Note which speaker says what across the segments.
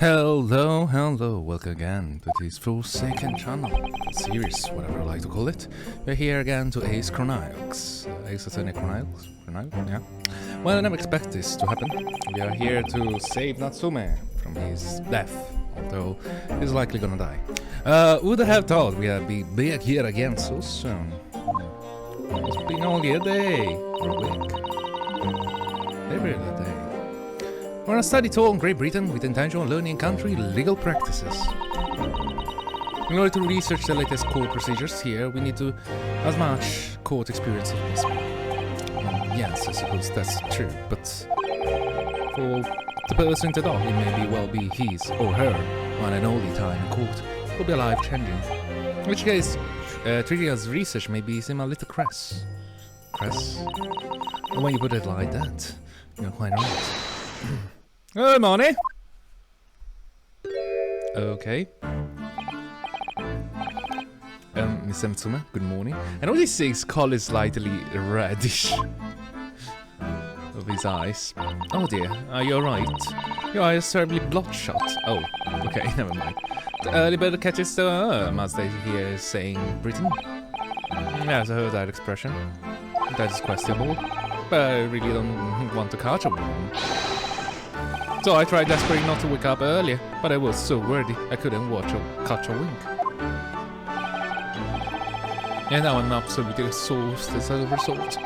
Speaker 1: Hello, welcome again to this Forsaken channel, series, whatever I like to call it. We're here again to Ace Chronicles. Chronicles? Yeah. Well, I never expect this to happen. We are here to save Natsume from his death, although he's likely gonna die. Would have thought we'd be back here again so soon. It's been only a day, or a week. Maybe a day. We're on a study tour in Great Britain with intention of learning country legal practices. In order to research the latest court procedures here, we need to as much court experience as possible. Yes, I suppose that's true, but for the person to know, it may well be his or her one and only time in court. It will be life-changing. In which case, treating as research may seem a little crass. Crass? And when you put it like that, you're quite right. Good morning. Okay. Miss Natsume, good morning. I know this his color is slightly reddish of his eyes. Oh dear, are you alright? Your eyes are terribly bloodshot. Oh, okay, never mind. The early bird catches the must I hear saying Britain? Yes, I heard that expression. That is questionable, but I really don't want to catch a one. So I tried desperately not to wake up earlier, but I was so wordy I couldn't catch a wink. And now I'm absolutely exhausted as a result.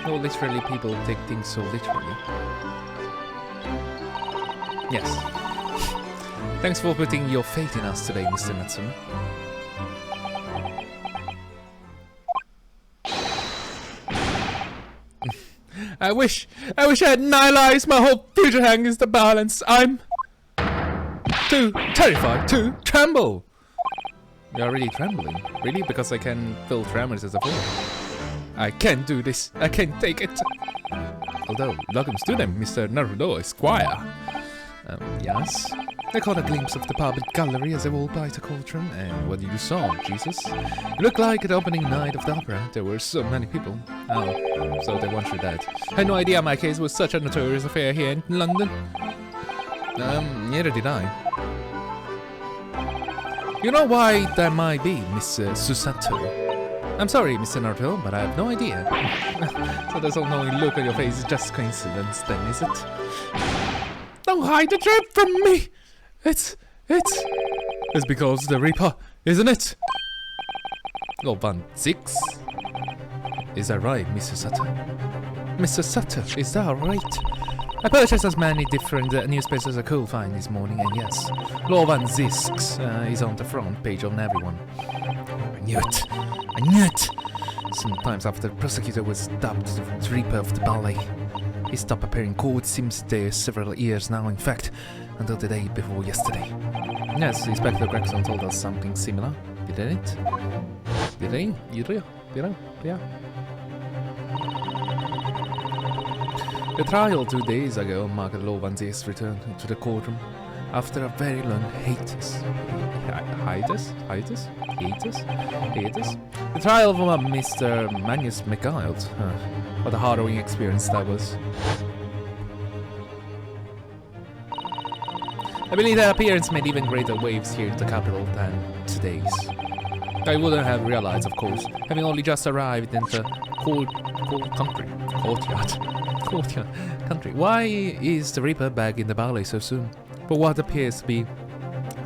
Speaker 1: No, literally, people take things so literally. Yes. Thanks for putting your faith in us today, Mr. Natsume. I wish I had 9 lives. My whole future hangs the balance. I'm too terrified to tremble. You're already trembling? Really? Because I can feel tremors as a fool. I can't do this. I can't take it. Although, welcome to them, Mr. Naruhodo, Esquire. Yes? I caught a glimpse of the public gallery as I walked by the courtroom, and what you saw, Jesus? It looked like the opening night of the opera. There were so many people. Oh, so they want you dead. I had no idea my case was such a notorious affair here in London. Neither did I. You know why that might be, Miss Susato? I'm sorry, Mr. Naruto, but I have no idea. So that unknowing look on your face is just coincidence then, is it? Don't hide the truth from me! It's because the Reaper, isn't it? Lord 6? Is that right, Mr. Sutter? Mr. Sutter, is that right? I purchased as many different newspapers as I could find this morning, and yes, Lord 6 is on the front page on everyone. I knew it! Sometimes after the prosecutor was dubbed the Reaper of the ballet. He stopped appearing in court seems there several years now, in fact, until the day before yesterday. Yes, Inspector Gregson told us something similar, didn't it? Did he? Yeah. The trial 2 days ago marked Law 6's return to the courtroom after a very long hiatus. The trial of Mr. Magnus McGild. What a harrowing experience that was. I believe that appearance made even greater waves here in the capital than today's. I wouldn't have realized, of course, having only just arrived in the courtyard country. Why is the Reaper back in the ballet so soon? For what appears to be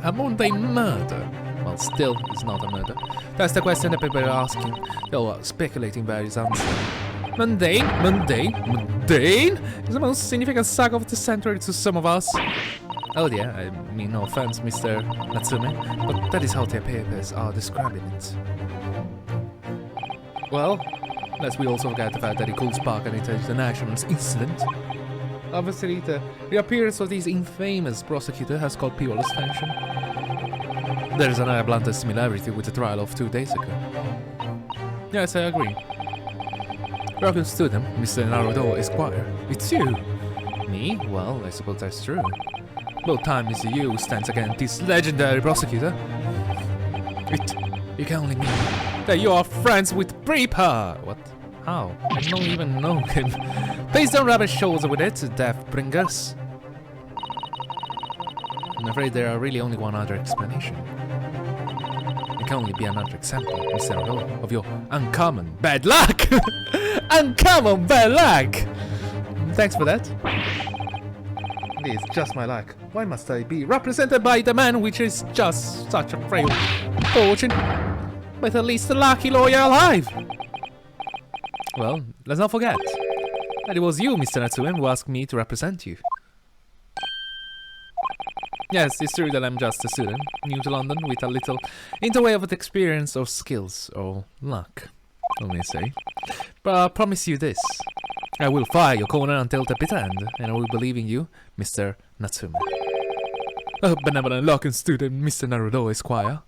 Speaker 1: a mundane murder. Well, still, it's not a murder. That's the question that people are asking. They are speculating various answers. Mundane? Is the most significant saga of the century to some of us. Oh dear, I mean no offense, Mr. Natsume, but that is how their papers are describing it. Well, lest we also forget the fact that it could spark an international incident. Obviously, the reappearance of this infamous prosecutor has caught people's attention. There is another blunt similarity with the trial of 2 days ago. Yes, I agree. Welcome to them, Mr. Naruhodo, Esquire. It's you. Me? Well, I suppose that's true. About time Mr. You stands against this legendary prosecutor. You can only mean that you are friends with Reaper. What? How? I don't even know him. Please don't rub his shoulders with it, Deathbringers. I'm afraid there are really only one other explanation. It can only be another example, Mr. Naruhodo, of your uncommon bad luck! Uncommon bad luck! Thanks for that. It's just my luck. Why must I be represented by the man which is just such a frail fortune? But at least the lucky lawyer alive! Well, let's not forget that it was you, Mr. Natsume, who asked me to represent you. Yes, it's true that I'm just a student, new to London, with a little in the way of experience or skills or luck, I may say. But I promise you this. I will fight your corner until the bitter end, and I will believe in you, Mr. Natsume. A benevolent looking student, Mr. Naruhodo, Esquire.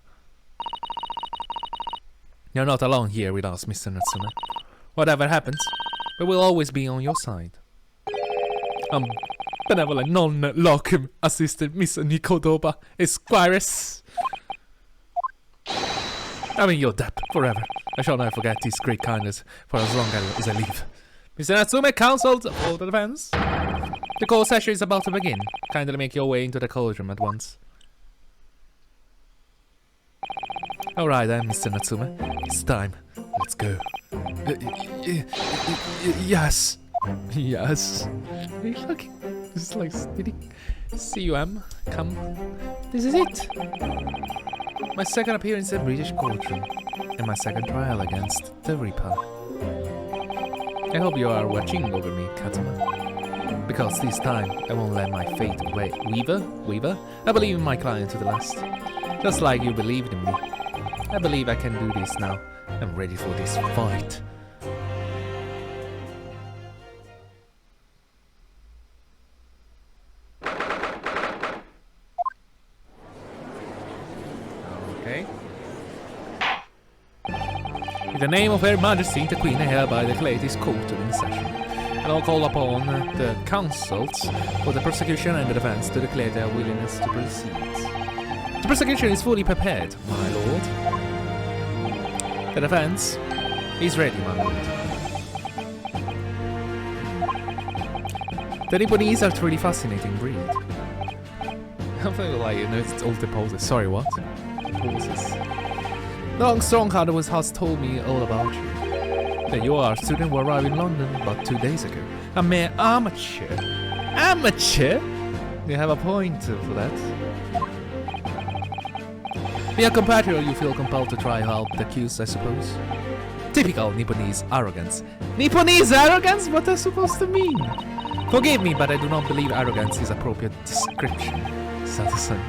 Speaker 1: You're not alone here with us, Mr. Natsume. Whatever happens, we will always be on your side. Benevolent non-locum assistant, Mr. Nikodoba, Esquires. I'm in your debt forever. I shall never forget this great kindness for as long as I live. Mr. Natsume, counsel for the defense. The court session is about to begin. Kindly make your way into the courtroom at once. Alright then, Mr. Natsume. It's time. Let's go. Yes. Yes. Are you looking? It's like, did he see you, come? This is it. My second appearance in British courtroom. And my second trial against the Reaper. I hope you are watching over me, Catwoman. Because this time, I won't let my fate waver. I believe in my client to the last. Just like you believed in me. I believe I can do this now. I'm ready for this fight. Okay. In the name of Her Majesty, the Queen, I hereby declare this court in session. And I'll call upon the counsels for the prosecution and the defense to declare their willingness to proceed. The prosecution is fully prepared, my lord. The defense is ready, my lord. The Nipponese are truly fascinating breed. I feel like, you know, it's all the poses. Sorry, what? Poses. Long Strongheart has told me all about you. That you are a student who arrived in London about 2 days ago. A mere amateur. Amateur? You have a point for that. Being a compatriot, you feel compelled to try help the accused, I suppose. Typical Nipponese arrogance. Nipponese arrogance? What is supposed to mean? Forgive me, but I do not believe arrogance is appropriate description, Sato-san.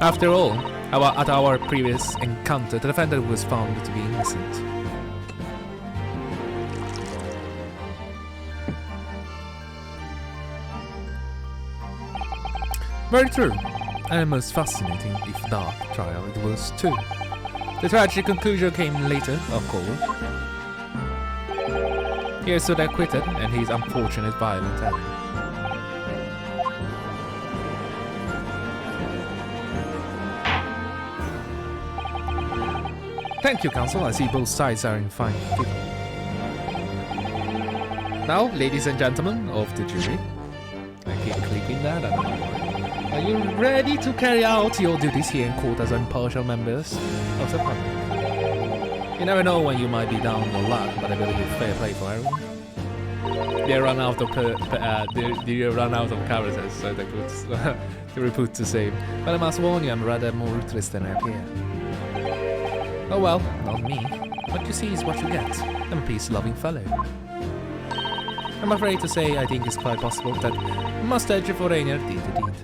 Speaker 1: After all, at our previous encounter, the defendant was found to be innocent. Very true, and a most fascinating, if dark, trial it was too. The tragic conclusion came later, of course. He stood acquitted, and his unfortunate violent end. Thank you, counsel. I see both sides are in fine people. Now, ladies and gentlemen of the jury, I keep clicking that, I don't know why. Are you ready to carry out your duties here in court as impartial members of the public? You never know when you might be down your luck, but I believe it's fair play for everyone. They run out of characters, so they put to save. But I must warn you, I'm rather more ruthless than I appear. Oh well, not me. What you see is what you get. I'm a peace-loving fellow. I'm afraid to say I think it's quite possible that Mustache Foreigner did the deed.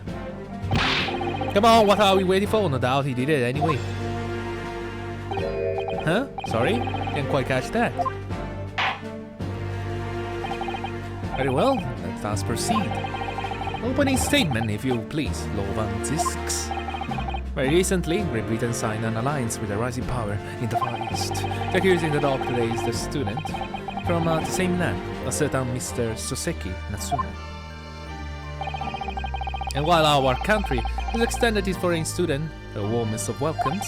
Speaker 1: Come on, what are we waiting for? No doubt he did it anyway. Huh? Sorry? Didn't quite catch that. Very well, let us proceed. Opening statement, if you please, Lord Van Zisks. Very recently, Great Britain signed an alliance with a rising power in the Far East. The accused in the dock today is the student from the same land, a certain Mr. Soseki Natsume. And while our country has extended its foreign student the warmest of welcomes,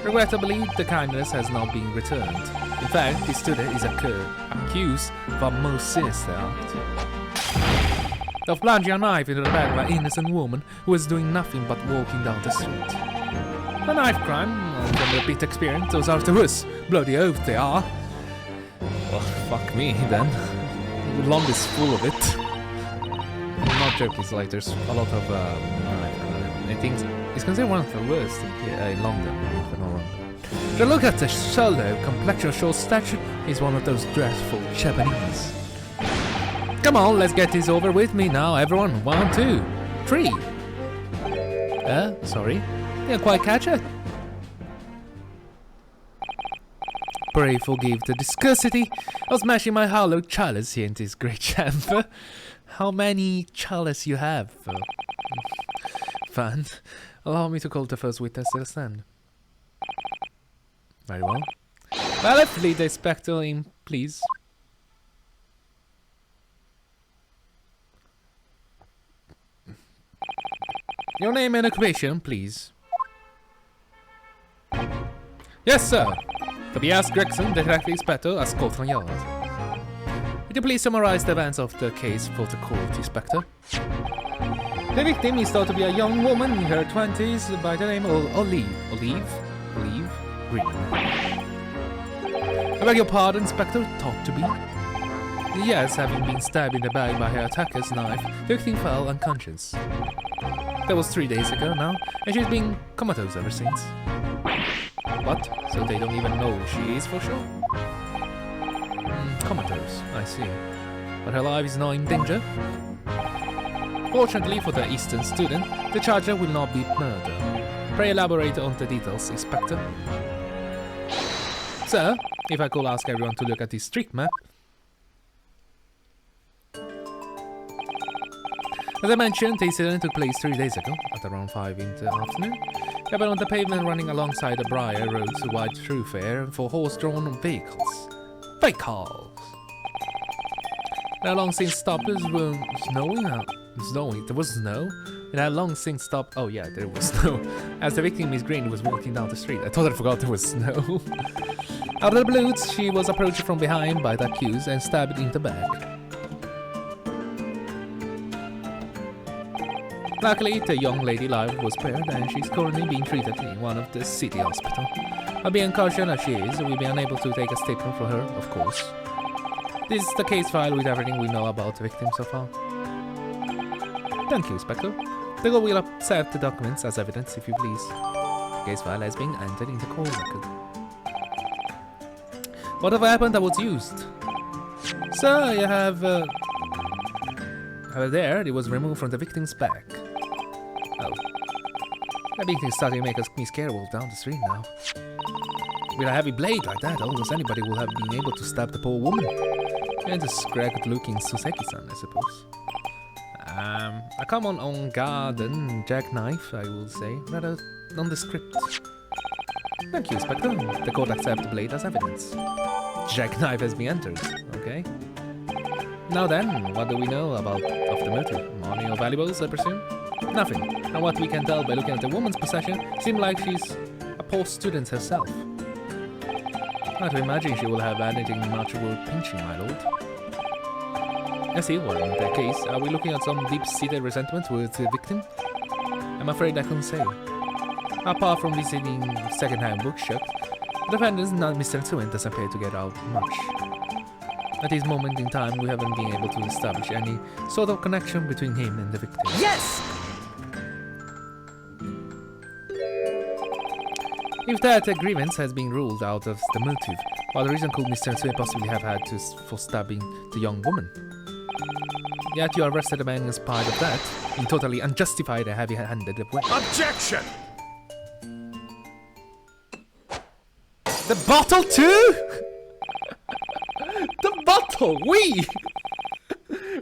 Speaker 1: regrettably the kindness has not been returned. In fact, this student is accused of a most sinister act. of plunging a knife into the back of an innocent woman who was doing nothing but walking down the street. A knife crime, from the bit experience, those are the worst bloody oath they are. Well, fuck me then. London is full of it. I'm not joking, it's like there's a lot of I think it's considered one of the worst in London, if I'm not wrong. The look at the shoulder, complexion, short stature is one of those dreadful Japanese. Come on, let's get this over with me now, everyone. 1, 2, 3. Sorry. Didn't quite catch it. Pray forgive the discusity of smashing my hollow chalice here in this great chamber. How many chalice you have? Fun. Allow me to call the first witness to the stand. Very well. Well, let's lead the spectre in, please. Your name and occupation, please. Yes, sir. Tobias Gregson, Detective Inspector at Scotland Yard. Would you please summarize the events of the case for the court, Inspector? The victim is thought to be a young woman in her 20s by the name of Olive Green. I beg your pardon, Inspector, thought to be? Yes, having been stabbed in the back by her attacker's knife, the victim fell unconscious. That was 3 days ago now, and she's been comatose ever since. What? So they don't even know who she is for sure? Comatose, I see. But her life is not in danger? Fortunately for the Eastern student, the charger will not be murder. Pray elaborate on the details, Inspector. Sir, if I could ask everyone to look at this street map. As I mentioned, the incident took place 3 days ago, at around 5 in the afternoon. It happened on the pavement running alongside the Briar Road's wide thoroughfare for horse-drawn vehicles. Vehicles! There had long since stopped as well snowing. There was snow. It had long since stopped. Oh yeah, there was snow. As the victim, Miss Green, was walking down the street. I totally forgot there was snow. Out of the blue, she was approached from behind by the accused and stabbed in the back. Luckily, the young lady life was spared and she's currently being treated in one of the city hospitals. But being caution as she is, we'll be unable to take a statement from her, of course. This is the case file with everything we know about the victim so far. Thank you, Inspector. The court will accept the documents as evidence, if you please. The case file has been entered in the court record. What of a weapon that was used? Sir, you have there, it was removed from the victim's back. Oh. The victim is starting to make me scared walk down the street now. With a heavy blade like that, almost anybody would have been able to stab the poor woman. And a scragged-looking Suseki-san, I suppose. A common on-garden jackknife, I will say, rather nondescript. Thank you, Inspector. The court accepts the blade as evidence. Jackknife has been entered, okay? Now then, what do we know of the motive? Money or valuables, I presume? Nothing. And what we can tell by looking at the woman's possession, seems like she's a poor student herself. Not to imagine she will have anything much worth pinching, my lord. I see, well, in that case, are we looking at some deep-seated resentment towards the victim? I'm afraid I couldn't say. Apart from visiting second-hand bookshop, the defendant's Mr. Tsuen doesn't appear to get out much. At this moment in time, we haven't been able to establish any sort of connection between him and the victim. Yes! If that grievance has been ruled out of the motive, what reason could Mr. Tsuen possibly have had for stabbing the young woman? Yet you arrested the man in spite of that, in totally unjustified and heavy-handed way. Objection! The bottle too? The bottle! Oui!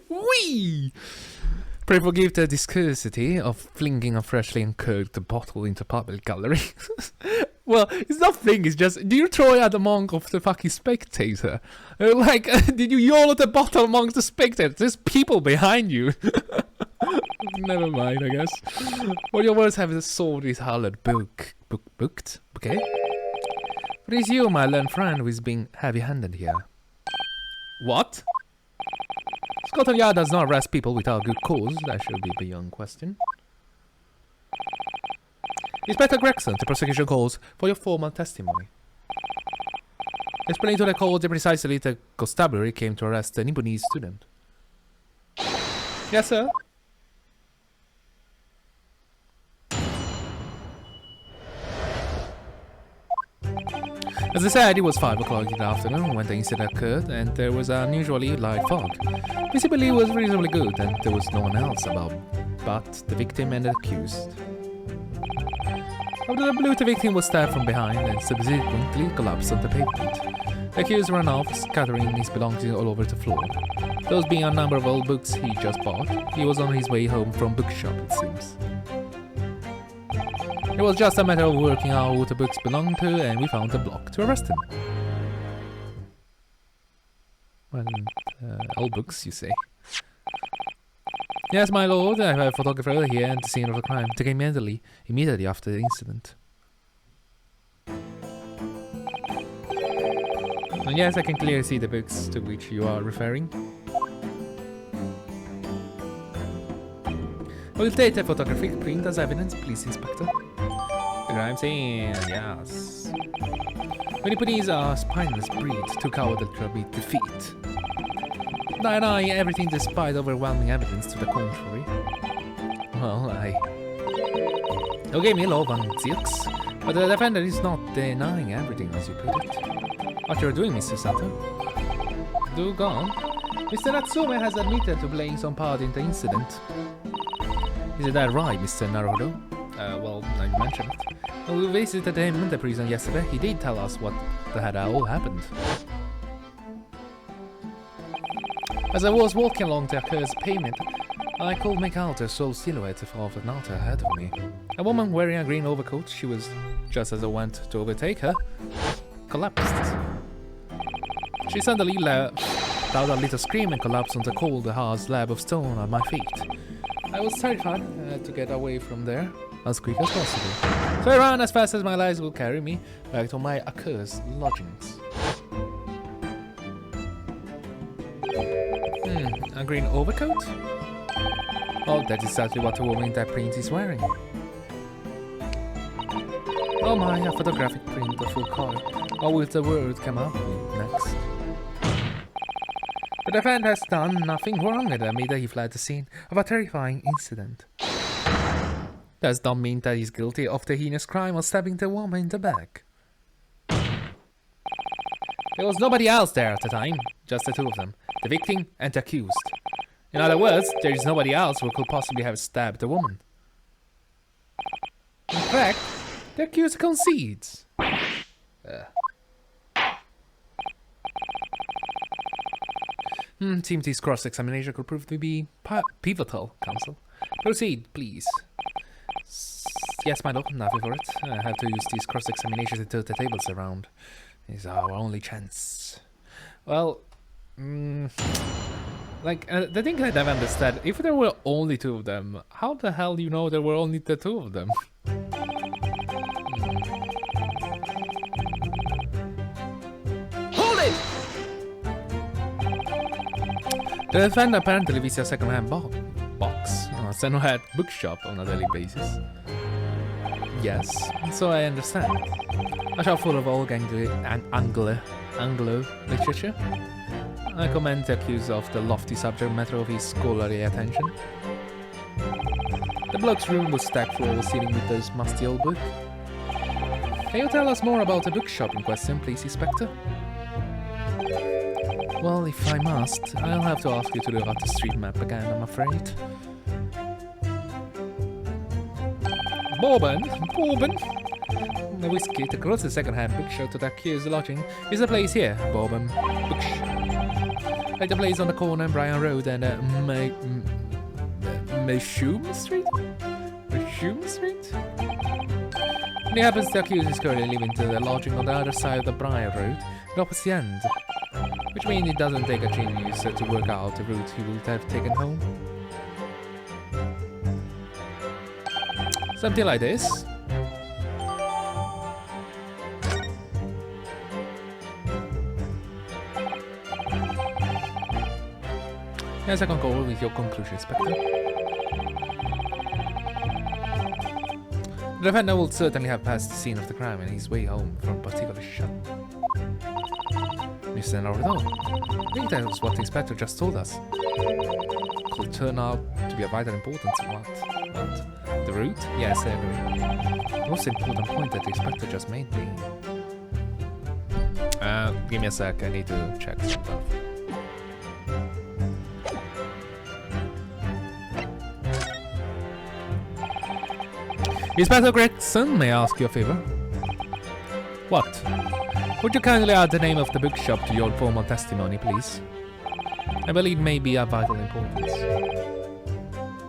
Speaker 1: Oui! Pray forgive the discourtesy of flinging a freshly uncorked bottle into public gallery. Well, it's not fling, it's just, do you throw it at among the fucking spectator? Did you yawl at the bottle amongst the spectators? There's people behind you. Never mind, I guess. What your words have solved this hallowed booked, okay? But it's you, my learned friend, who is being heavy-handed here. What? Scotland Yard does not arrest people without good cause. That should be beyond question. Inspector Gregson, the prosecution calls for your formal testimony. Explain to the court precisely the constabulary came to arrest an Imbonese student. Yes, sir. As I said, it was 5 o'clock in the afternoon when the incident occurred, and there was unusually light fog. Visibility was reasonably good, and there was no one else about but the victim and the accused. Out of the blue, the victim was stabbed from behind and subsequently collapsed on the pavement. The accused ran off, scattering his belongings all over the floor. Those being a number of old books he just bought, he was on his way home from bookshop, it seems. It was just a matter of working out who the books belonged to, and we found the block to arrest him. Well, old books, you say? Yes, my lord, I have a photographer here at the scene of the crime, taken immediately after the incident. And yes, I can clearly see the books to which you are referring. I will take a photographic print as evidence, please, Inspector. The crime scene, yes. Peloponnese are a spineless breed, too cowardly to be defeated. Deny everything despite overwhelming evidence to the contrary. Well, you gave me a low on Zilks, but the defender is not denying everything as you put it. What you're doing, Mr. Sato? Do go on. Mr. Natsume has admitted to playing some part in the incident. Is that right, Mr. Naruhodo? Well, I mentioned it. When we visited him in the prison yesterday, he did tell us what the hell all happened. As I was walking along the accursed pavement, I could make out a sole silhouette of another ahead of me. A woman wearing a green overcoat. She was, just as I went to overtake her, collapsed. She suddenly let out a little scream and collapsed on the cold, hard slab of stone at my feet. I was terrified to get away from there as quick as possible. So I ran as fast as my legs would carry me back to my accursed lodgings. A green overcoat? Oh, that's exactly what the woman in that print is wearing. Oh my, a photographic print of full color. What will the word come up with next? The defendant has done nothing wrong and admitted that he fled the scene of a terrifying incident. Does not mean that he's guilty of the heinous crime of stabbing the woman in the back. There was nobody else there at the time, just the two of them, the victim and the accused. In other words, there is nobody else who could possibly have stabbed the woman. In fact, the accused concedes. Seems this cross-examination could prove to be pivotal, counsel. Proceed, please. Yes, my lord, nothing for it. I have to use these cross-examinations to tilt the tables around. It's our only chance. Well, the thing that I've understood, if there were only two of them, how the hell do you know there were only the two of them? Hold it! The defendant apparently visits a second-hand box, a second-hand bookshop on a daily basis. Yes, so I understand. A shop full of old Anglo literature. I commend the accused of the lofty subject matter of his scholarly attention. The bloke's room was stacked full of the ceiling with this musty old book. Can you tell us more about the bookshop in question, please, Inspector? Well, if I must, I'll have to ask you to look at the street map again, I'm afraid. Bourbon? The whiskey, the closest second-hand bookshop to the accused's lodging is the place here, Bourbon Bookshop. Like the place on the corner of Bryan Road and Meshume Street? Meshume Street? It happens the accused is currently living to the lodging on the other side of the Bryan Road, the opposite end. Which means it doesn't take a genius to work out the route he would have taken home. Something like this. Yes, I can go with your conclusion, Inspector. The defendant will certainly have passed the scene of the crime on his way home from a particular shop. Mr. Naruhodo, I think that was what the Inspector just told us. Could turn out to be of vital importance. What? The route? Yes, I agree. The most important point that the Inspector just made being... give me a sec, I need to check some stuff. Inspector Gregson, may I ask you a favor? What? Would you kindly add the name of the bookshop to your formal testimony, please? I believe it may be of vital importance.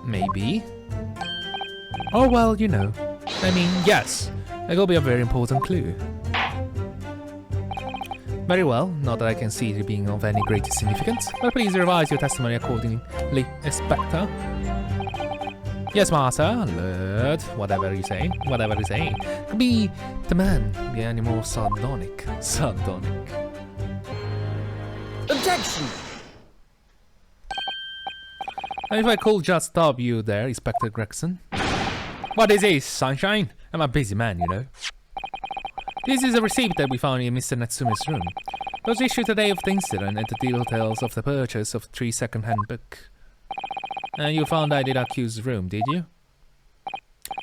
Speaker 1: Maybe? Oh, well, you know. I mean, yes. It will be a very important clue. Very well, not that I can see it being of any great significance, but please revise your testimony accordingly, Inspector. Yes, Master, Lord, whatever you say. Could be the man, be any more sardonic.
Speaker 2: Objection!
Speaker 1: If I could just stop you there, Inspector Gregson. What is this, sunshine? I'm a busy man, you know. This is a receipt that we found in Mr. Natsume's room. It was issued the day of the incident and the details of the purchase of 3 second-hand books. And you found I did accuse room, did you?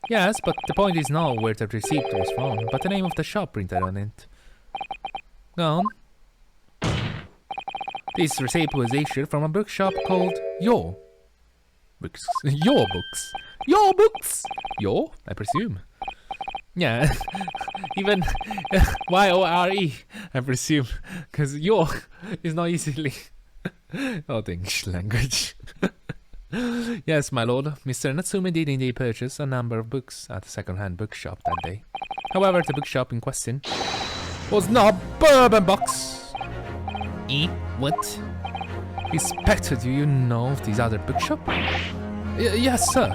Speaker 1: Yes, but the point is not where the receipt was from, but the name of the shop printed on it. Go on. This receipt was issued from a bookshop called Your Books. Your Books. Your Books! Your, I presume. Yeah, even Y-O-R-E, I presume, because Your is not easily... oh, the English language. Yes, my lord, Mr. Natsume did indeed purchase a number of books at a second-hand bookshop that day. However, the bookshop in question was not Bourbon Box. What? Inspector, do you know of this other bookshop? Yes, sir.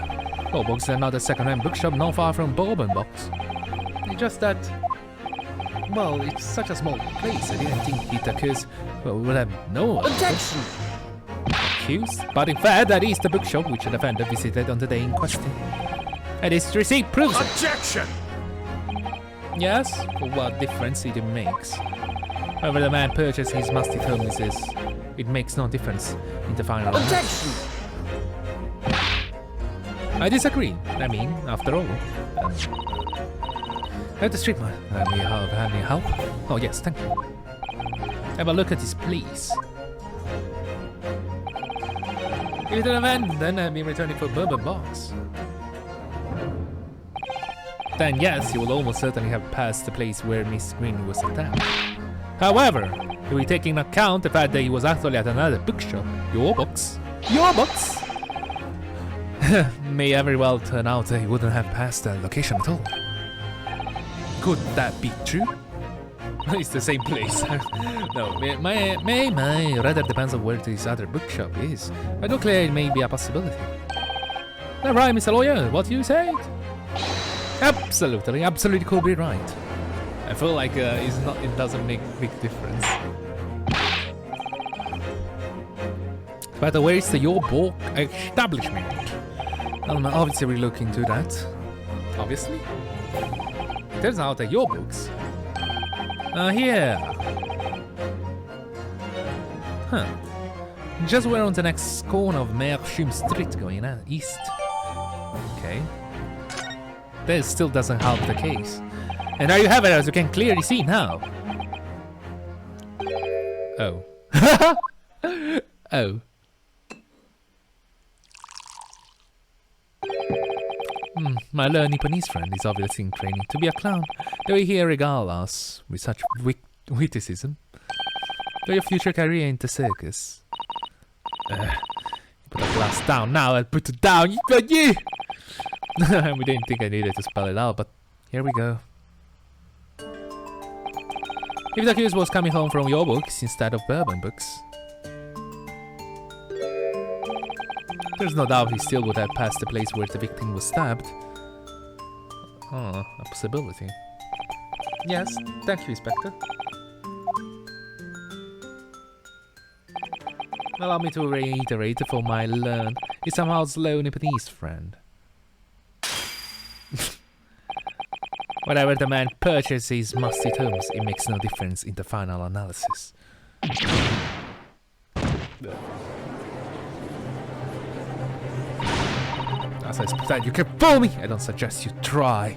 Speaker 1: Bourbon Box is another second-hand bookshop not far from Bourbon Box. It's just that... well, it's such a small place, I didn't think it occurs... well, we would have no...
Speaker 2: Objection!
Speaker 1: But in fact, that is the bookshop which the defendant visited on the day in question. And his receipt proves it.
Speaker 2: Objection!
Speaker 1: Yes, for what difference it makes. However, the man purchased his musty home, says it makes no difference in the final
Speaker 2: Objection!
Speaker 1: I disagree. I mean, after all. At the street, man. May you have any help? Oh, yes, thank you. Have a look at this, please. If the event, then I'll be returning for Bourbon Box. Then yes, he will almost certainly have passed the place where Miss Green was attacked. However, if we take into account the fact that he was actually at another bookshop, Your Books, may very well turn out that he wouldn't have passed that location at all. Could that be true? It's the same place. No, may rather depends on where this other bookshop is. I do declare it may be a possibility. That right, Mr. Lawyer? What you said? Absolutely could be right. I feel like it doesn't make a big difference. But where is the Your Book establishment? Obviously we look into that. Obviously. Turns out that Your Books. Here. Huh. Just we're on the next corner of Meerschum Street going east. Okay. That still doesn't help the case. And there you have it, as you can clearly see now. Oh. Oh. My learned Nipponese friend is obviously in training to be a clown, though he regale us with such witticism. For your future career in the circus. Put the glass down now and put it down. We didn't think I needed to spell it out, but here we go. If the accused was coming home from Your Books instead of Bourbon Books, there's no doubt he still would have passed the place where the victim was stabbed. Oh, a possibility. Yes, thank you, Inspector. Allow me to reiterate for my learned, is somehow slow Nipponese friend. Whatever the man purchases musty tomes, it makes no difference in the final analysis. As I suspect, you can fool me! I don't suggest you try.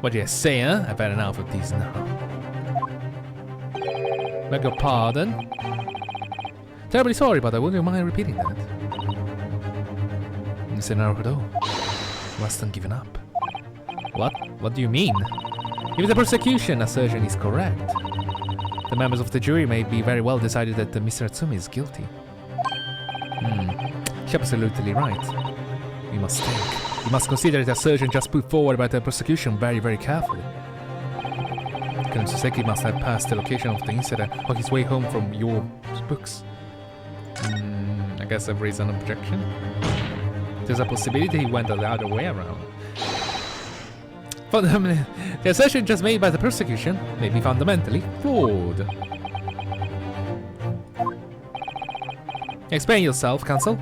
Speaker 1: What do you say, huh? I've had enough of these now. Beg your pardon? Terribly sorry, but I wouldn't mind repeating that. Mr. Naruhodo, wasn't given up. What? What do you mean? If the prosecution assertion is correct, the members of the jury may be very well decided that Mr. Atsumi is guilty. She's absolutely right. We must think. We must consider the assertion just put forward by the prosecution very, very carefully. Ryunosuke must have passed the location of the incident on his way home from your books. I guess I've raised an objection. There's a possibility he went the other way around. Fundamentally, the assertion just made by the prosecution may be fundamentally flawed. Explain yourself, counsel.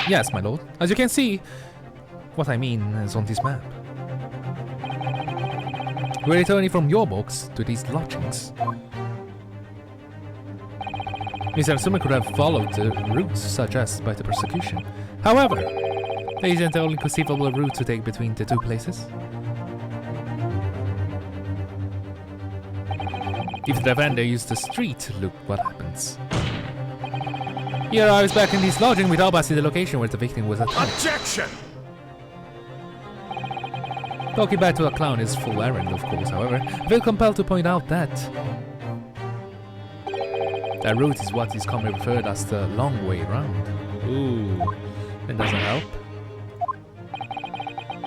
Speaker 1: Yes, my lord. As you can see, what I mean is on this map. We're returning from your box to these lodgings. Mr. Atsumi could have followed the routes suggested by the prosecution. However, there isn't the only conceivable route to take between the two places. If the vendor used the street, look what happens. He arrives back in his lodging without passing the location where the victim was attacked.
Speaker 3: Objection!
Speaker 1: Talking back to a clown is full errand, of course, however, I feel compelled to point out that that route is what is commonly referred as the long way round. Ooh, that doesn't help.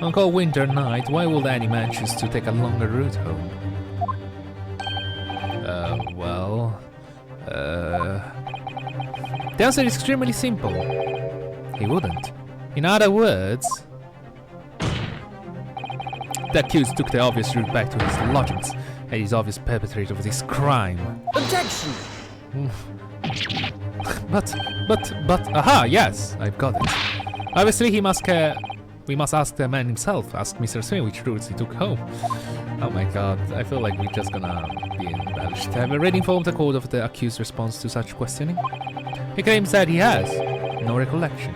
Speaker 1: On a cold winter night, why would any man choose to take a longer route home? The answer is extremely simple. He wouldn't. In other words, the accused took the obvious route back to his lodgings, and he's obvious perpetrator of this crime.
Speaker 2: Objection!
Speaker 1: But, aha, yes, I've got it. Obviously, we must ask the man himself, ask Mr. Atsumi which routes he took home. Oh my god, I feel like we're just gonna be embellished. Have you already informed the court of the accused's response to such questioning? He claims that he has no recollection.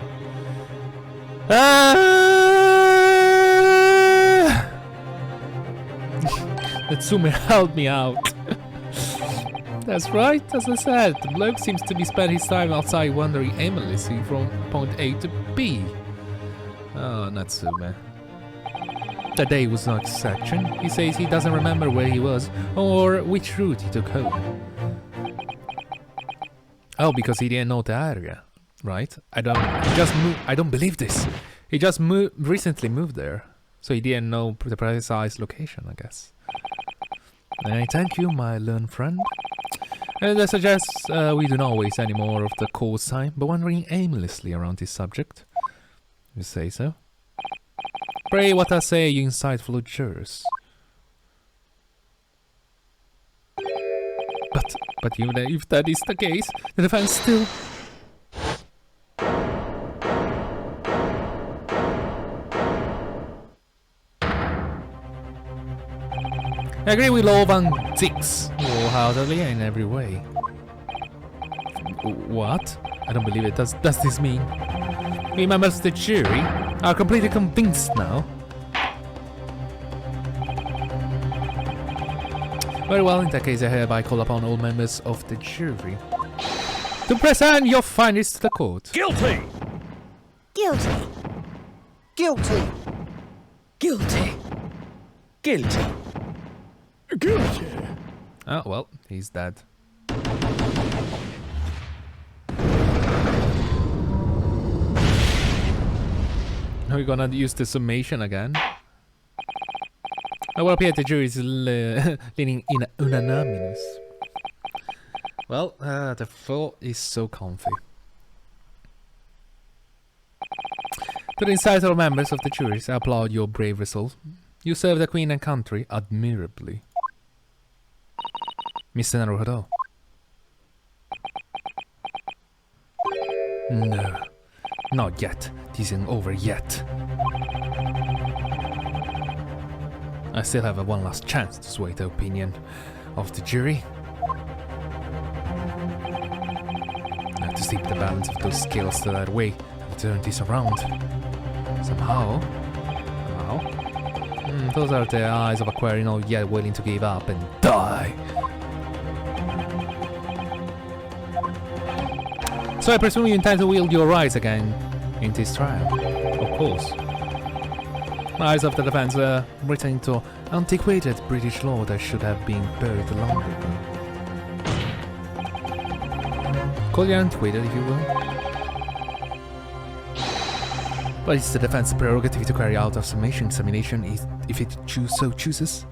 Speaker 1: Atsumi helped me out. That's right, as I said, the bloke seems to be spending his time outside wandering aimlessly from point A to B. Oh, Natsume. That day was no exception. He says he doesn't remember where he was or which route he took home. Oh, because he didn't know the area, right? I don't believe this. He just recently moved there, so he didn't know the precise location, I guess. I thank you, my learned friend. And I suggest we do not waste any more of the court's time by wandering aimlessly around this subject. You say so? Pray what I say, you insightful jurors. But even if that is the case, the defense still... I agree with Law 1-6, wholeheartedly in every way. What? I don't believe it. Does this mean we members of the jury are completely convinced now? Very well, in that case I hereby call upon all members of the jury to present your findings to the court.
Speaker 3: Guilty!
Speaker 2: Guilty! Guilty! Guilty! Guilty!
Speaker 3: Guilty!
Speaker 1: Oh, well, he's dead. Are we gonna use the summation again? I will appear the jury is leaning in unanimous. Well, the floor is so comfy. To the incited members of the juries, I applaud your brave resolve. You serve the Queen and country admirably. Mr. Naruhodo. No, not yet. It isn't over yet. I still have one last chance to sway the opinion of the jury. I have to steep the balance of those scales to that way and turn this around. Somehow. Those are the eyes of Aquarian, not yet willing to give up and die. So I presume you intend to wield your rights again in this trial? Of course. Eyes of the defense were written into antiquated British law that should have been buried long ago. Call it antiquated if you will. But it's the defense's prerogative to carry out a summation examination if it so chooses.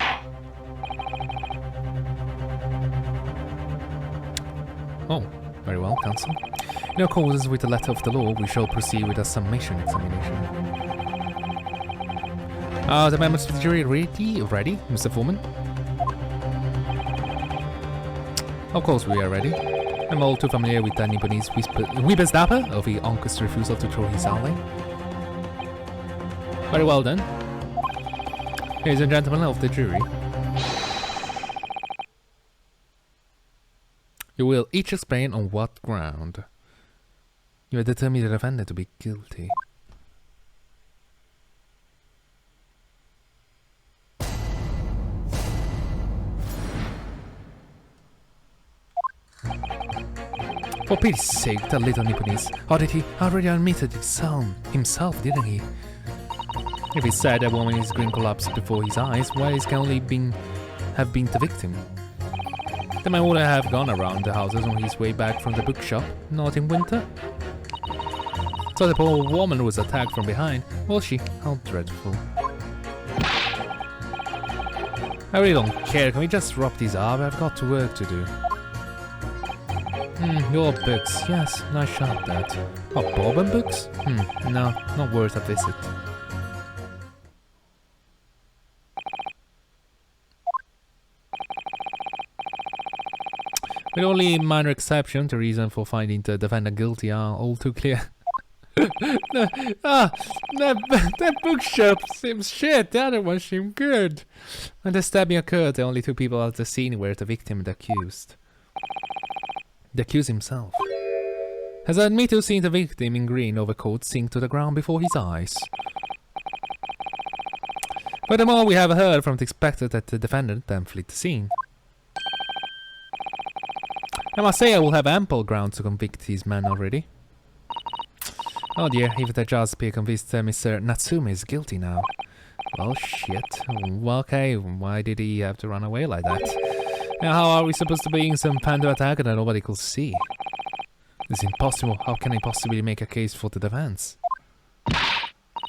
Speaker 1: Oh, very well, counsel. In accordance with the letter of the law, we shall proceed with a summation examination. Are the members of the jury ready, Mr. Foreman? Of course we are ready. I'm all too familiar with the Nipponese whippersnapper of the uncle's refusal to throw his ally. Very well then. Ladies and gentlemen of the jury. You will each explain on what ground you have determined the defendant to be guilty. For pity's sake, that little Nipponese oddity already admitted himself, didn't he? If he said a woman is green collapsed before his eyes, why it can only have been the victim? The man would have gone around the houses on his way back from the bookshop, not in winter. So the poor woman was attacked from behind, was she? How dreadful. I really don't care, can we just wrap this up? I've got work to do. Your books, yes, nice shot that. Oh, Bourbon books? No, not worth a visit. With only minor exception, the reason for finding the defendant guilty are all too clear. That bookshop seems shit, the other one seemed good. When the stabbing occurred, the only two people at the scene were the victim and the accused. The accused himself has admitted to seeing the victim in green overcoat sink to the ground before his eyes. Furthermore, we have heard from the inspector that the defendant then fled the scene. I must say I will have ample ground to convict these men already. Oh dear, even the judge be convinced Mr. Natsume is guilty now. Well, shit. Well, okay, why did he have to run away like that? And how are we supposed to be in some panda attack that nobody could see? It's impossible. How can I possibly make a case for the defense?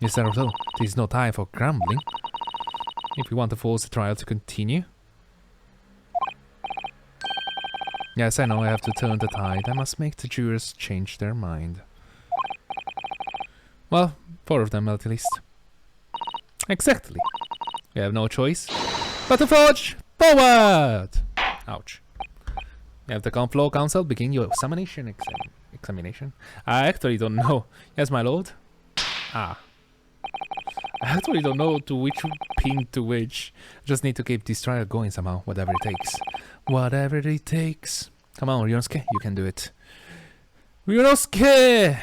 Speaker 1: Mr. Naruhodo, this is no time for grumbling. If we want to force the trial to continue. Yes, I know I have to turn the tide. I must make the jurors change their mind. Well, 4 of them at least. Exactly. We have no choice but to forge forward! Ouch. You have the floor counsel begin your examination. I actually don't know. Yes, my lord? I actually don't know to which pin to which. Just need to keep this trial going somehow, whatever it takes. Whatever it takes. Come on, Ryunosuke, you can do it. Ryunosuke!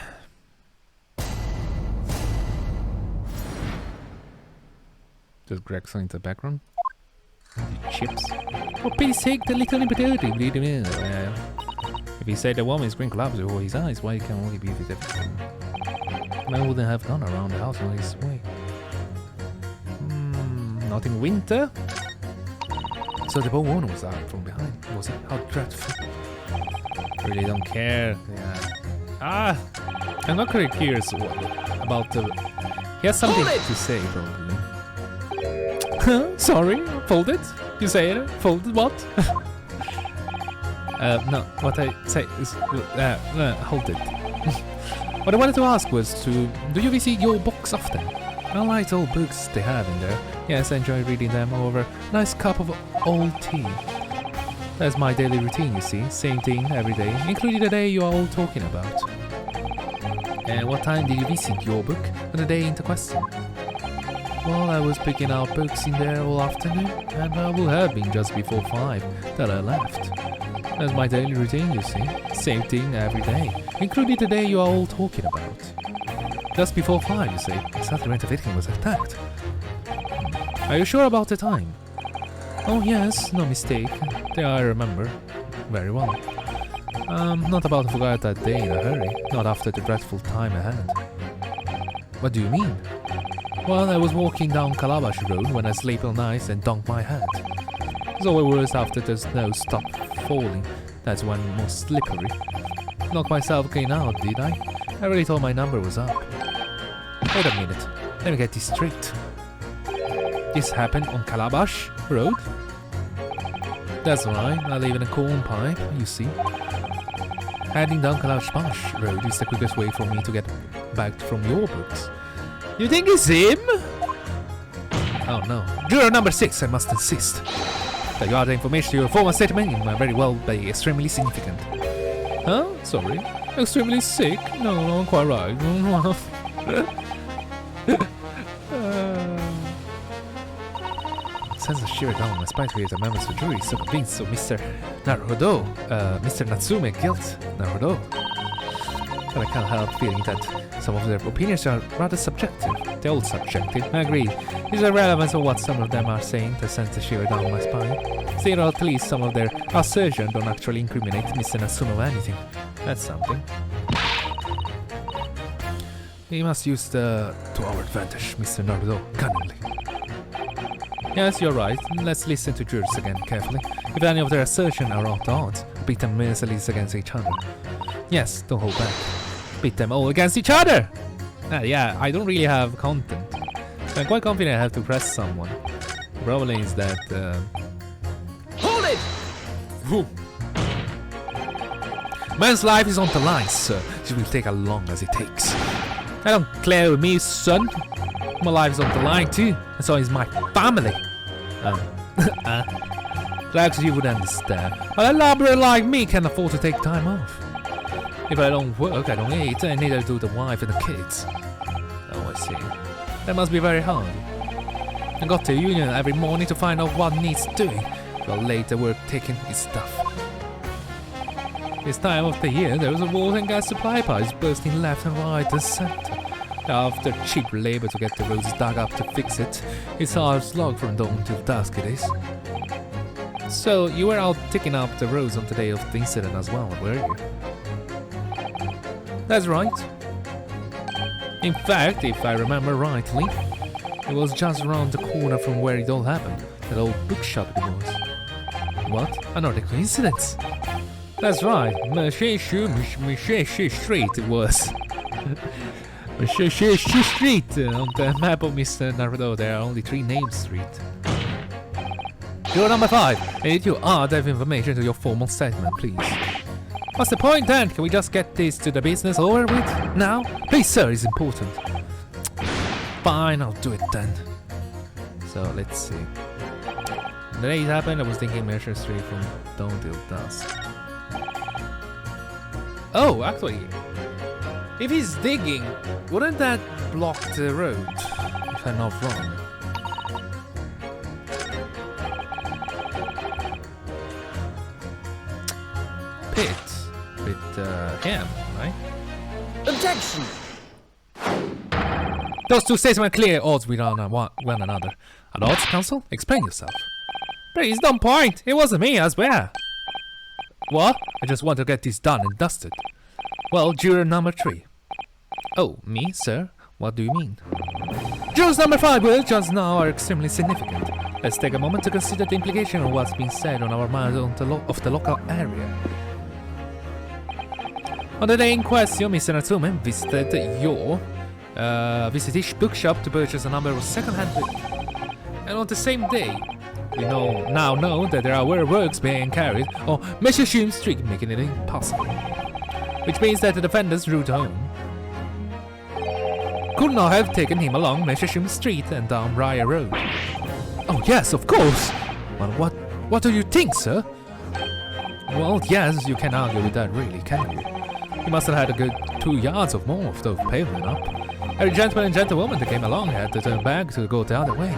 Speaker 1: Just Gregson in the background. Chips. For pity's sake, the little immaturity. If he said the woman is green collapsed before his eyes, why can only be the victim? Man wouldn't have gone around the house on his way. Not in winter? So the poor woman was out from behind, was it? How dreadful. Really don't care. Yeah. I'm not very curious about the... He has something to say, probably. Sorry, folded? You say it? Folded what? No, what I say is... hold it. What I wanted to ask was do you visit your books often? I like old books they have in there. Yes, I enjoy reading them over a nice cup of old tea. That's my daily routine, you see. Same thing every day, including the day you are all talking about. And what time did you visit your book on the day into question? Well, I was picking out books in there all afternoon, and I will have been just before 5 that I left. That's my daily routine, you see. Same thing every day, including the day you are all talking about. Just before 5, you see, exactly when the victim was attacked. Are you sure about the time? Oh yes, no mistake. That I remember very well. Not about to forget that day in a hurry, not after the dreadful time ahead. What do you mean? Well, I was walking down Calabash Road when I sleep all night and dunked my head. It's always worse after the snow stopped falling. That's when most slippery. Knocked myself clean out, did I? I really thought my number was up. Wait a minute, let me get this straight. This happened on Calabash Road? That's right, I live in a corn pipe, you see. Heading down Calabash Road is the quickest way for me to get back from your books. You think it's him? Oh no. Juror number 6, I must insist. That you add the information to your former statement may very well be extremely significant. Huh? Sorry? Extremely sick? No, quite right. Sense of sheer down my spine created members of the jury so convinced of Mr. Naruhodo, Mr. Natsume guilt. Naruhodo. But I can't help feeling that some of their opinions are rather subjective. They're all subjective, I agree. It's irrelevant of what some of them are saying that sends a shiver down my spine. Still, at least some of their assertions don't actually incriminate Mr. Natsume or anything. That's something. We must use to our advantage, Mr. Naruhodo, cunningly. Yes, you're right. Let's listen to jurors again carefully. If any of their assertions are at odds, beat them mercilessly against each other. Yes, don't hold back. Beat them all against each other! Yeah, I don't really have content. I'm quite confident I have to press someone. The problem is that... Hold it! Whew. Man's life is on the line, sir. It will take as long as it takes. I don't play with me, son. My life is on the line too, and so is my family. Perhaps you would understand. But a laborer like me can afford to take time off. If I don't work, I don't eat, and neither do the wife and the kids. Oh, I see. That must be very hard. I got to union every morning to find out what needs doing, while later work taking its stuff. This time of the year, there was a water and gas supply pipes bursting left and right and center. After cheap labor to get the roads dug up to fix it, it's hard slog from dawn till dusk it is. So, you were out digging up the roads on the day of the incident as well, were you? That's right. In fact, if I remember rightly, it was just around the corner from where it all happened, that old bookshop it was. What? Another coincidence? That's right, Immerse Street it was. Immerse Street, on the map of Mr. Naruhodo there are only 3 named streets. Juror number 5, I need you add that information to your formal statement, please. What's the point then? Can we just get this to the business over with now? Please, sir, it's important. Fine, I'll do it then. So, let's see. The day it happened, I was thinking Immerse Street from dawn till dusk. Oh, actually, if he's digging, wouldn't that block the road, if I'm not wrong? Pit with him, right?
Speaker 2: Objection!
Speaker 1: Those two statements are clear odds with one another. At odds, counsel? Explain yourself. Please don't point! It wasn't me, I swear! What? I just want to get this done and dusted. Well, juror number 3. Oh, me, sir? What do you mean? Jurors number 5 words just now are extremely significant. Let's take a moment to consider the implication of what's being said on our minds of the local area. On the day in question, Mr. Natsume visited your visited bookshop to purchase a number of second-hand books. And on the same day, we now know that there are works being carried on Meshushim Street, making it impossible. Which means that the defendant's route home could not have taken him along Meshushim Street and down Raya Road. Oh yes, of course! Well, what do you think, sir? Well, yes, you can argue with that really, can you? He must have had a good 2 yards or more of the pavement up. Every gentleman and gentlewoman that came along had to turn back to go the other way.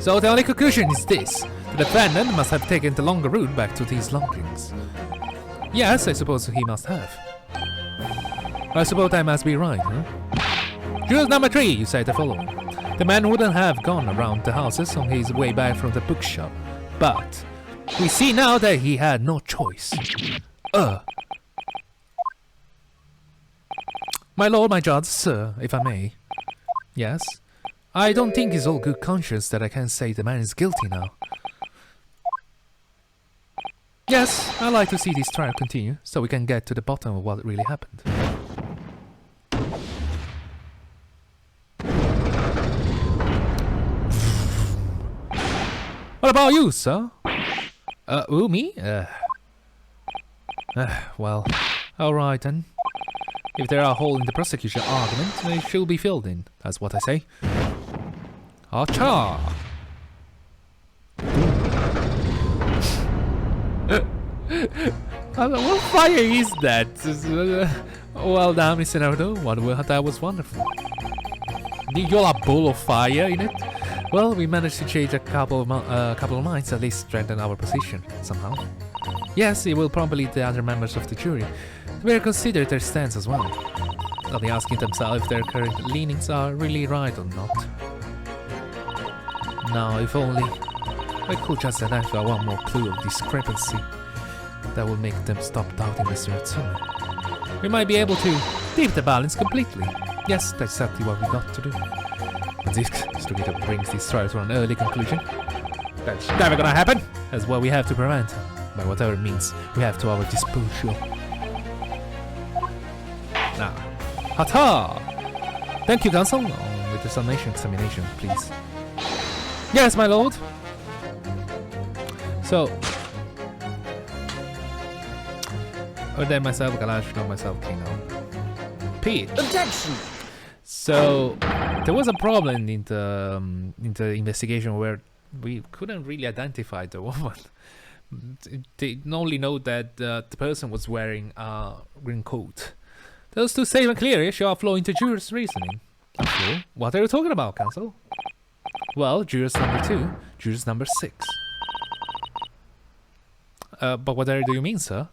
Speaker 1: So the only conclusion is this. The defendant must have taken the longer route back to these lodgings. Yes, I suppose he must have. I suppose I must be right, huh? Juror number 3, you say the following. The man wouldn't have gone around the houses on his way back from the bookshop, but we see now that he had no choice. My lord, my judge, sir, if I may. Yes? I don't think it's all good conscience that I can say the man is guilty now. Yes, I'd like to see this trial continue, so we can get to the bottom of what really happened. What about you, sir? Who, me? Well, alright then. If there are holes in the prosecution argument, they should be filled in. That's what I say. Acha! What fire is that? Well done, Mr. Naruhodo. That was wonderful. Did you have a bowl of fire in it? Well, we managed to change a couple of minds, at least strengthen our position somehow. Yes, it will probably the other members of the jury will consider their stance as well. They'll be asking themselves if their current leanings are really right or not. Now, if only I could just identify one more clue of discrepancy that will make them stop doubting Mr. Natsume. We might be able to tip the balance completely. Yes, that's exactly what we got to do. And this Sugita brings this trial to an early conclusion. That's never gonna happen! That's what we have to prevent, by whatever means we have to our disposal. Now, hata! Thank you, counsel. With the summation examination, please. Yes, my lord. So, then myself, Galash, not myself, Kino. Pete.
Speaker 2: Objection!
Speaker 1: So, there was a problem in the investigation where we couldn't really identify the woman. They only know that the person was wearing a green coat. Those two statements clearly show a flaw into jurors' reasoning. After all, what are you talking about, counsel? Well, jurors number 2, jurors number 6. But what do you mean, sir?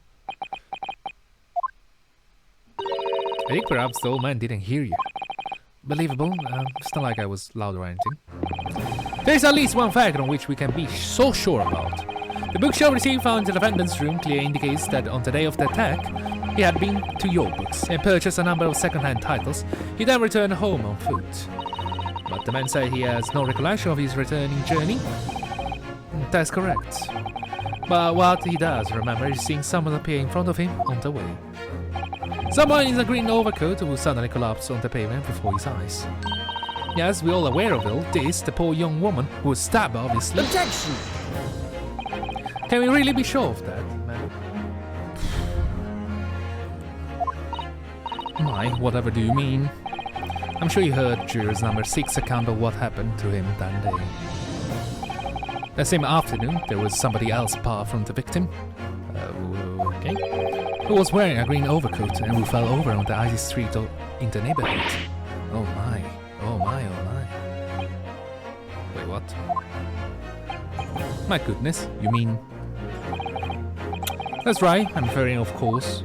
Speaker 1: I think perhaps the old man didn't hear you. Believable, it's not like I was loud or anything. There's at least one fact on which we can be so sure about. The bookshop receipt found in the defendant's room clearly indicates that on the day of the attack, he had been to Yo Books and purchased a number of second-hand titles. He then returned home on foot. But the man said he has no recollection of his returning journey. That's correct. But what he does remember is seeing someone appear in front of him on the way. Someone in a green overcoat who suddenly collapsed on the pavement before his eyes. Yes, we're all aware of all this, the poor young woman who was stabbed, obviously.
Speaker 2: Objection!
Speaker 1: Can we really be sure of that, man? My, whatever do you mean? I'm sure you heard jurors number 6 account of what happened to him that day. That same afternoon, there was somebody else apart from the victim. Okay. Who was wearing a green overcoat and who fell over on the icy street in the neighborhood. Oh my, oh my, oh my. Wait, what? My goodness, you mean... That's right, I'm referring, of course,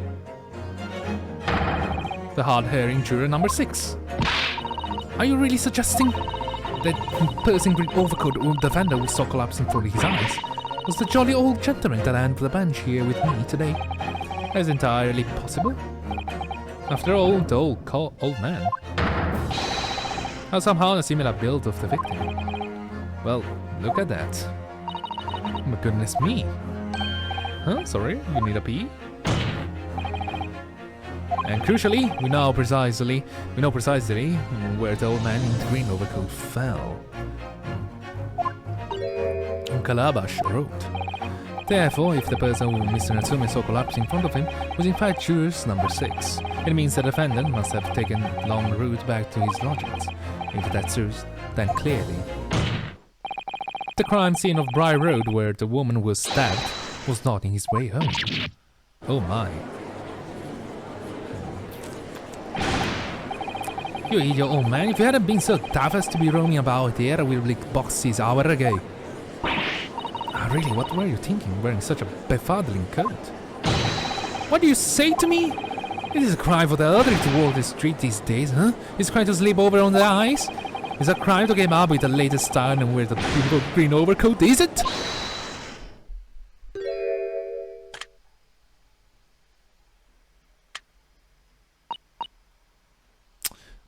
Speaker 1: the hard-hearing juror number 6. Are you really suggesting that person in green overcoat whom the defender we saw collapsing before his eyes was the jolly old gentleman that I had the bench here with me today? That's entirely possible. After all, the old man has somehow a similar build of the victim. Well, look at that. My goodness me. Huh? Sorry, you need a pee? And crucially, we know precisely where the old man in the green overcoat fell. On Calabash Road. Therefore, if the person who Mr. Natsume saw collapse in front of him was in fact jurors number 6, it means the defendant must have taken a long route back to his lodgings. If that's true, then clearly the crime scene of Briar Road where the woman was stabbed was not in his way home. Oh my. You idiot old man, if you hadn't been so tough as to be roaming about here, I would have licked boxes hour ago. Ah, really, what were you thinking, wearing such a befuddling coat? What do you say to me? It is a crime for the elderly to walk the street these days, huh? It's a crime to sleep over on the ice? It's a crime to get up with the latest style and wear the beautiful green overcoat, is it?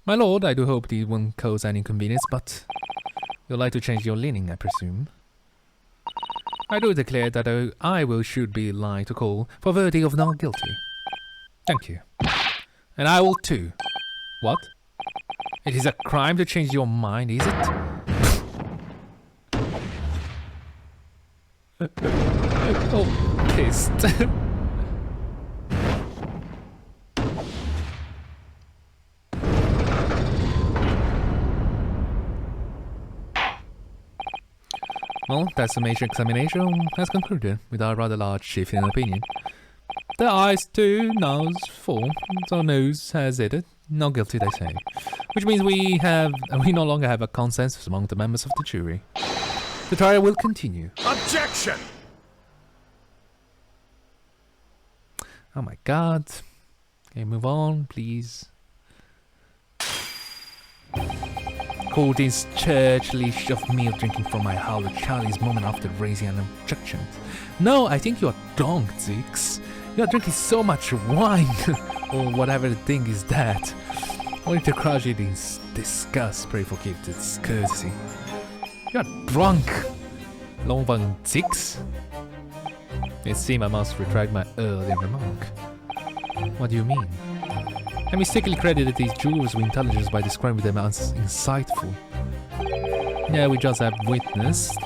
Speaker 1: My lord, I do hope these won't cause any inconvenience, but you'd like to change your linen, I presume. I do declare that I should be like to call for verdict of not guilty. Thank you. And I will too. What? It is a crime to change your mind, is it? Oh, pissed. Well, that summation examination has concluded with a rather large shift in opinion. The eyes 2, nose 4, so nose has it. Not guilty, they say. Which means we no longer have a consensus among the members of the jury. The trial will continue.
Speaker 3: Objection!
Speaker 1: Oh my god. Okay, move on, please. Call this churchlish of me of drinking from my howler Charlie's moment after raising an objection. No, I think you are drunk, Zix. You are drinking so much wine, or whatever the thing is that. Only to crush it in disgust, pray forgive this courtesy. You are drunk, Longvan Zix. It seems I must retract my earlier remark. What do you mean? I mistakenly credited these jurors with intelligence by describing them as insightful. Yeah, we just have witnessed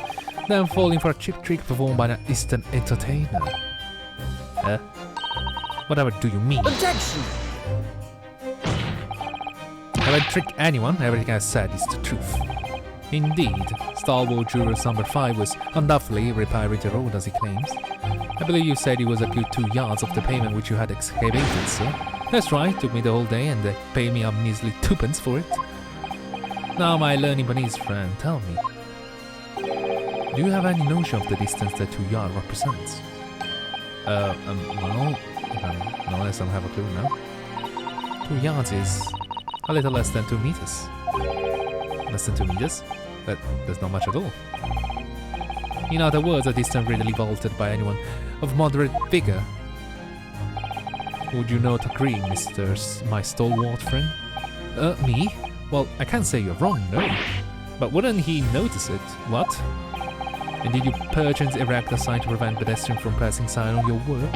Speaker 1: them falling for a cheap trick performed by an Eastern entertainer. Whatever do you mean?
Speaker 2: Objection!
Speaker 1: Have I tricked anyone? Everything I said is the truth. Indeed, stalwart juror number 5 was undoubtedly repairing the road as he claims. I believe you said it was a good 2 yards of the pavement which you had excavated, sir. That's right, took me the whole day and they paid me a measly 2p for it. Now my learning Japanese friend, tell me. Do you have any notion of the distance that 2 yards represents? Well, no, I don't have a clue now. 2 yards is a little less than 2 meters. Less than 2 meters? That's not much at all. In other words, a distance readily vaulted by anyone of moderate figure. Would you not agree, my stalwart friend? Me? Well, I can't say you're wrong, no. But wouldn't he notice it? What? And did you perchance erect a sign to prevent pedestrians from passing sign on your work?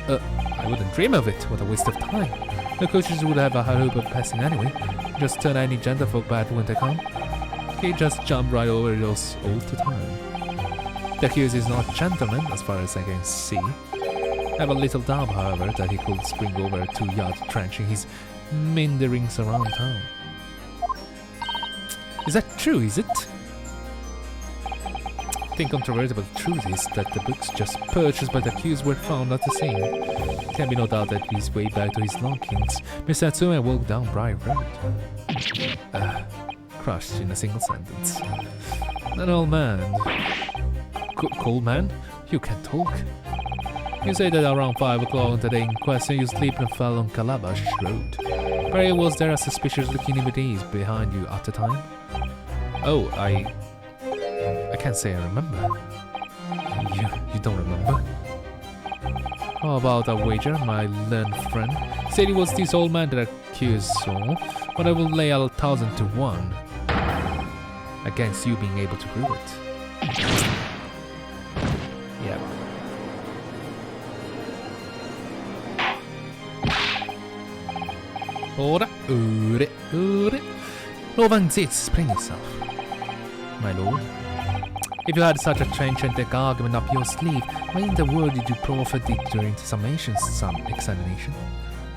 Speaker 1: I wouldn't dream of it. What a waste of time. The coaches would have a high hope of passing anyway. Just turn any gentlefolk bad when they come. He just jump right over yours all the time. The accused is not a gentleman, as far as I can see. I have a little doubt, however, that he could spring over a 2-yard trench in his meanderings around town. Is that true, is it? The incontrovertible truth is that the books just purchased by the accused were found at the scene. Can be no doubt that his way back to his lodgings, Mr. Natsume walked down Briar Road. Crushed in a single sentence. An old man. Cold man? You can talk. You say that around 5 o'clock on the day in question you slipped and fell on Calabash Road. But was there a suspicious looking invitees behind you at the time? Oh, I can't say I remember. You don't remember? How about a wager, my learned friend? He said it was this old man that accused saw, but I will lay 1,000 to 1 against you being able to prove it. Yeah. Ora, Lord explain yourself. My lord, if you had such a trenchant argument up your sleeve, why in the world did you profit it during the summation examination?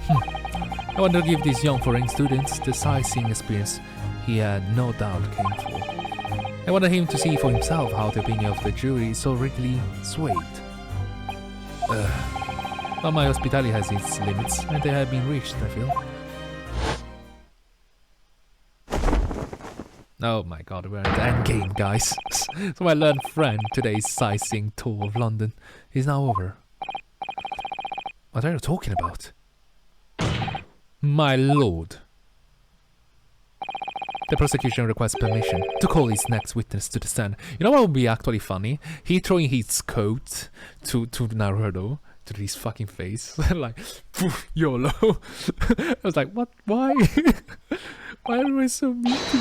Speaker 1: I want to give these young foreign students the sightseeing experience he had no doubt came for. I wanted him to see for himself how the opinion of the jury is so readily swayed. Well, my hospitality has its limits, and they have been reached, I feel. Oh my god, we're at the end game, guys. So my learned friend today's sightseeing tour of London is now over. What are you talking about? My lord. The prosecution requests permission to call his next witness to the stand. You know what would be actually funny? He throwing his coat to Naruhodo, to his fucking face. Like, poof, YOLO. I was like, what? Why? Why am I so mean to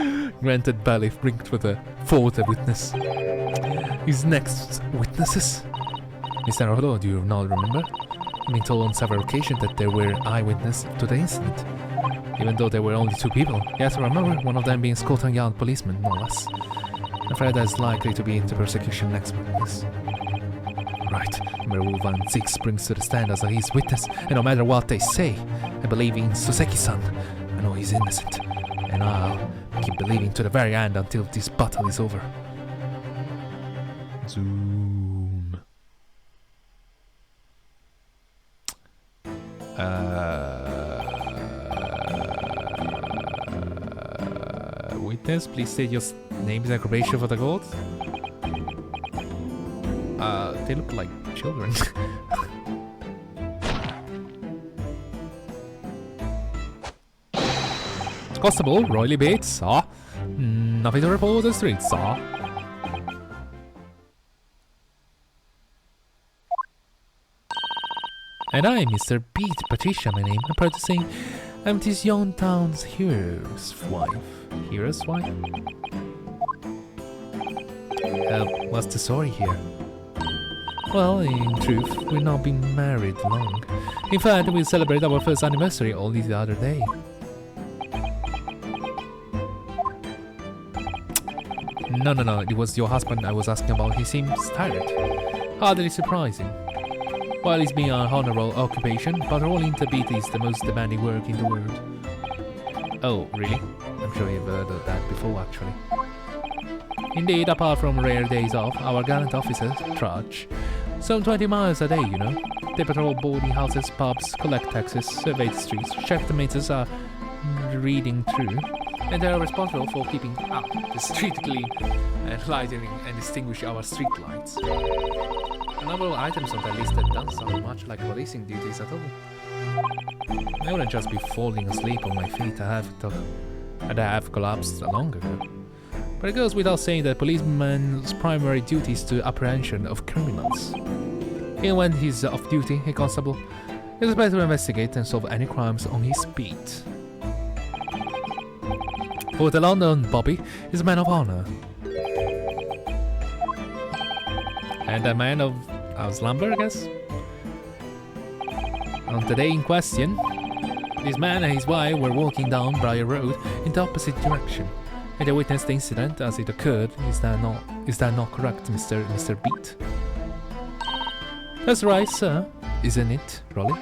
Speaker 1: me? Granted, Bailiff brinked with a fourth witness. His next witnesses? Mr. Naruhodo, do you not remember? I've been told on several occasions that there were eyewitnesses to the incident. Even though there were only 2 people. Yes, I remember, one of them being Scotland Yard policeman, no less. I'm afraid that's likely to be the prosecution next witness. Right, number 116 brings to the stand as his witness, and no matter what they say, I believe in Soseki-san. I know he's innocent, and I'll keep believing to the very end until this battle is over. Zoom. Witness, please state your name and occupation for the court. They look like children. Constable, Royley Bates, sir. Nothing to report on the street, sir. And I'm Mr. Pete Patricia, my name. I'm proud to say I'm this young town's hero's wife. Hero's wife? What's the story here? Well, in truth, we've not been married long. In fact, we celebrated our first anniversary only the other day. No, it was your husband I was asking about. He seems tired. Hardly surprising. Well, it's been an honorable occupation, but rolling the beat is the most demanding work in the world. Oh, really? I'm sure you've heard of that before, actually. Indeed, apart from rare days off, our gallant officers trudge some 20 miles a day, you know. They patrol boarding houses, pubs, collect taxes, survey the streets, check the meters are reading through, and they are responsible for keeping the street clean and lightening and distinguishing our street lights. A number of items on that list that don't sound much like policing duties at all. I wouldn't just be falling asleep on my feet. I have collapsed long ago. But it goes without saying that policeman's primary duty is to apprehension of criminals. Even when he's off duty, a constable is expected to investigate and solve any crimes on his beat. For the London Bobby is a man of honor. And a man of slumber, I guess? On the day in question, this man and his wife were walking down Briar Road in the opposite direction, and they witnessed the incident as it occurred. Is that not correct, Mr. Beat? That's right, sir. Isn't it, Rolly?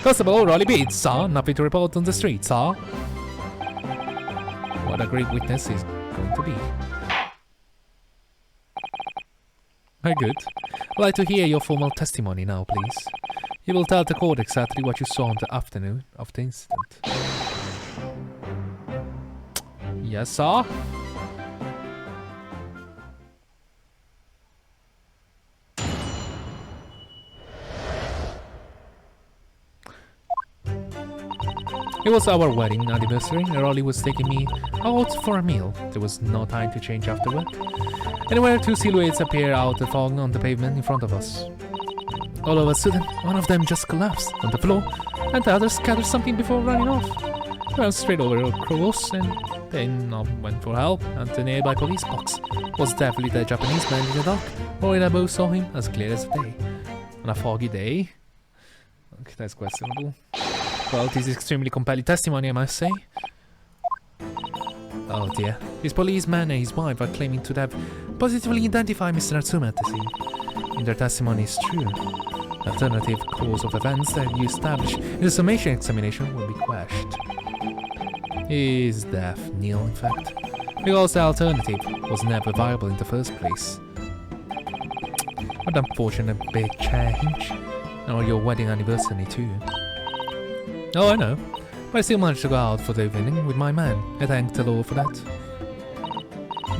Speaker 1: Constable, Rolly Beat, sir. Nothing to report on the street, sir. What a great witness he's going to be. Very good. I'd like to hear your formal testimony now, please. You will tell the court exactly what you saw on the afternoon of the incident. Yes, sir? It was our wedding anniversary, and Rolly was taking me out for a meal. There was no time to change after work. Anywhere, 2 silhouettes appeared out of the fog on the pavement in front of us. All of a sudden, one of them just collapsed on the floor, and the other scattered something before running off. Ran straight over a cross, and then went for help at the nearby police box. Was definitely the Japanese man in the dock, or I both saw him as clear as day. On a foggy day? Okay, that's questionable. Well, this is extremely compelling testimony, I must say. Oh dear. This policeman and his wife are claiming to have positively identified Mr. Natsume at the scene. If their testimony is true, the alternative course of events that you establish in the summation examination will be quashed. He is deaf, Neil, in fact. because the alternative was never viable in the first place. What an unfortunate big change. Or your wedding anniversary too. Oh, I know. But I still managed to go out for the evening with my man. I thank the Lord for that.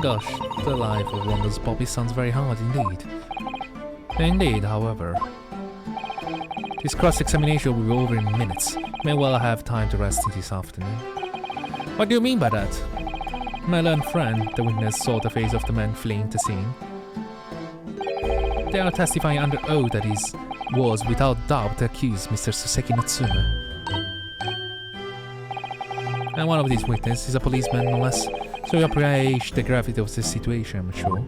Speaker 1: Gosh, the life of London's Bobby sounds very hard indeed. Indeed, however. This cross-examination will be over in minutes. May well have time to rest this afternoon. What do you mean by that? My learned friend, the witness, saw the face of the man fleeing the scene. They are testifying under oath that he was without doubt the accused Mr. Soseki Natsume. And one of these witnesses is a policeman no less, so you appreciate the gravity of the situation, I'm sure.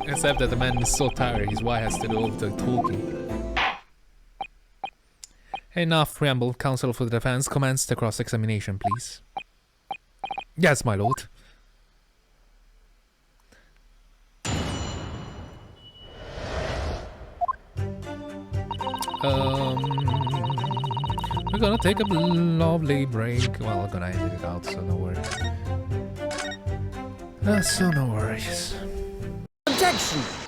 Speaker 1: Except that the man is so tired, his wife has to do all the talking. Enough preamble. Counsel for the defense, commence the cross-examination, please. Yes, my lord. We're gonna take a lovely break. Well, I'm gonna edit it out, so no worries. So no worries.
Speaker 2: Objection!